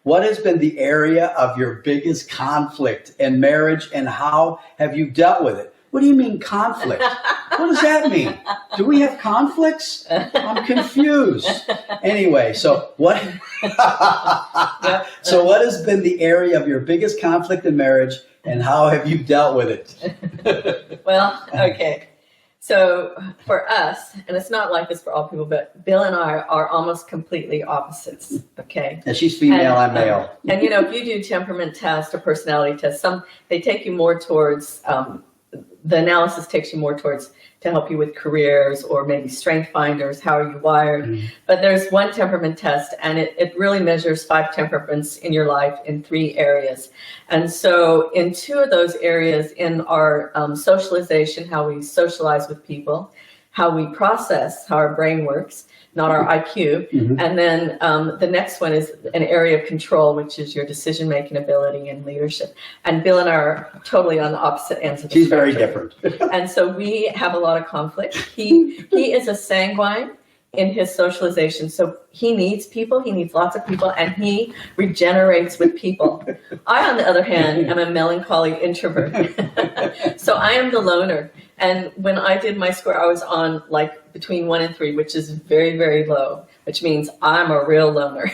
What has been the area of your biggest conflict in marriage, and how have you dealt with it? What do you mean conflict? What does that mean? Do we have conflicts? I'm confused. Anyway, so what? So what has been the area of your biggest conflict in marriage, and how have you dealt with it? Well, okay. So for us, and it's not like this for all people, but Bill and I are almost completely opposites. Okay. And she's female, I'm male. And you know, if you do temperament test or personality test, they take you more towards the analysis takes you more towards to help you with careers or maybe strength finders, how are you wired. Mm-hmm. But there's one temperament test, and it really measures 5 temperaments in your life in 3 areas. And so in 2 of those areas, in our socialization, how we socialize with people, how we process, how our brain works, not our IQ. Mm-hmm. And then the next one is an area of control, which is your decision-making ability and leadership. And Bill and I are totally on the opposite ends of the She's spectrum. very different. And so we have a lot of conflict. He is a sanguine in his socialization. So he needs people, he needs lots of people, and he regenerates with people. I, on the other hand, am a melancholy introvert. So I am the loner. And when I did my score, I was on like between 1 and 3, which is very, very low, which means I'm a real loner.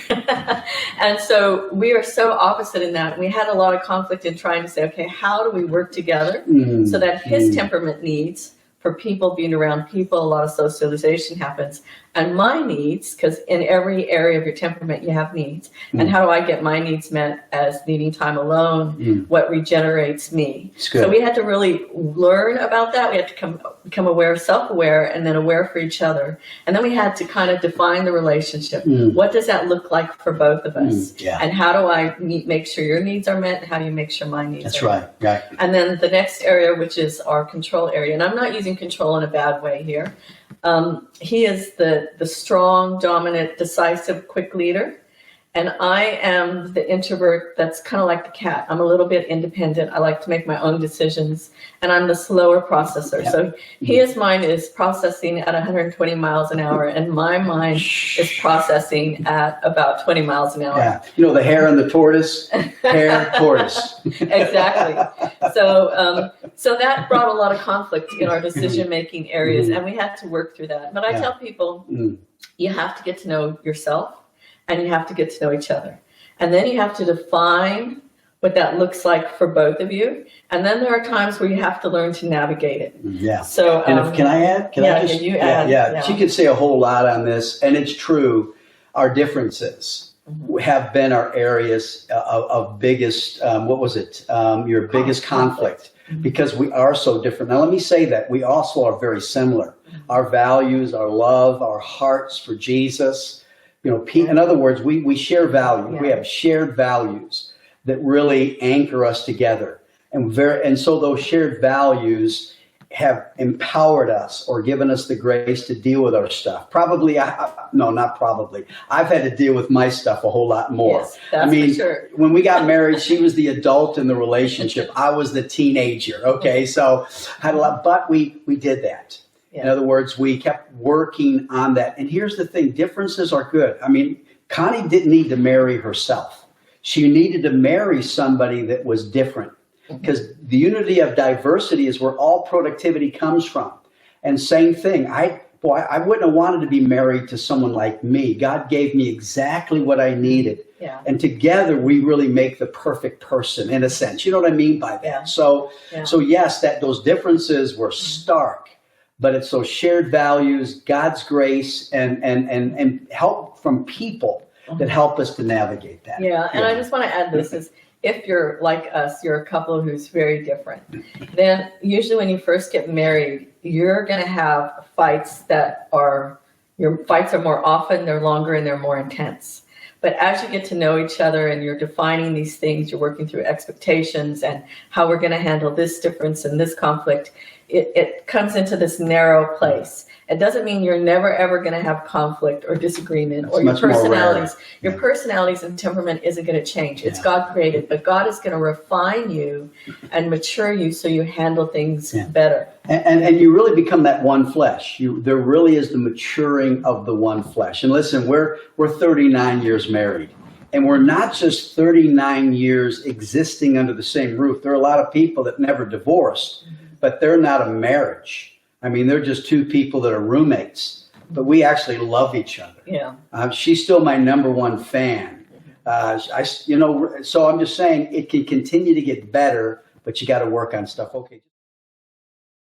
And so we are so opposite in that. We had a lot of conflict in trying to say, okay, how do we work together so that his temperament needs for people, being around people, a lot of socialization happens, and my needs, because in every area of your temperament you have needs, and how do I get my needs met as needing time alone, what regenerates me. So we had to really learn about that. We had to become aware, self-aware, and then aware for each other, and then we had to kind of define the relationship. What does that look like for both of us? And how do I make sure your needs are met, and how do you make sure my needs are met? Right. And then the next area, which is our control area, and I'm not using control in a bad way here. He is the strong, dominant, decisive, quick leader. And I am the introvert that's kind of like the cat. I'm a little bit independent. I like to make my own decisions. And I'm the slower processor. Yeah. So his mind is processing at 120 miles an hour. And my mind is processing at about 20 miles an hour. Yeah. You know, the hare and the tortoise? Hare, tortoise. Exactly. So that brought a lot of conflict in our decision-making areas. And we had to work through that. But I tell people, you have to get to know yourself. And you have to get to know each other. And then you have to define what that looks like for both of you. And then there are times where you have to learn to navigate it. Yeah. So, and can I add? Add. She could say a whole lot on this. And it's true. Our differences have been our areas of biggest, your biggest conflict. Because we are so different. Now, let me say that we also are very similar. Our values, our love, our hearts for Jesus. You know, in other words, we share values. Yeah. We have shared values that really anchor us together. And so those shared values have empowered us or given us the grace to deal with our stuff. Not probably. I've had to deal with my stuff a whole lot more. Yes, that's for sure. When we got married, she was the adult in the relationship. I was the teenager. Okay, so had a lot, but we did that. Yeah. In other words, we kept working on that. And here's the thing, differences are good. I mean, Connie didn't need to marry herself. She needed to marry somebody that was different. Because the unity of diversity is where all productivity comes from. And same thing, I wouldn't have wanted to be married to someone like me. God gave me exactly what I needed. Yeah. And together we really make the perfect person in a sense. You know what I mean by that? Yeah. So yes, those differences were stark. But it's those shared values, God's grace, and help from people that help us to navigate that. Yeah, and I just want to add this is, if you're like us, you're a couple who's very different, then usually when you first get married, you're going to have fights your fights are more often, they're longer, and they're more intense. But as you get to know each other and you're defining these things, you're working through expectations and how we're going to handle this difference and this conflict, it comes into this narrow place. It doesn't mean you're never, ever going to have conflict or disagreement or your personalities and temperament isn't going to change. It's God created, but God is going to refine you and mature you so you handle things better. And you really become that one flesh. There really is the maturing of the one flesh. And listen, we're 39 years married. And we're not just 39 years existing under the same roof. There are a lot of people that never divorced, but they're not a marriage. I mean, they're just two people that are roommates, but we actually love each other. Yeah. She's still my number one fan. So I'm just saying it can continue to get better, but you got to work on stuff. Okay.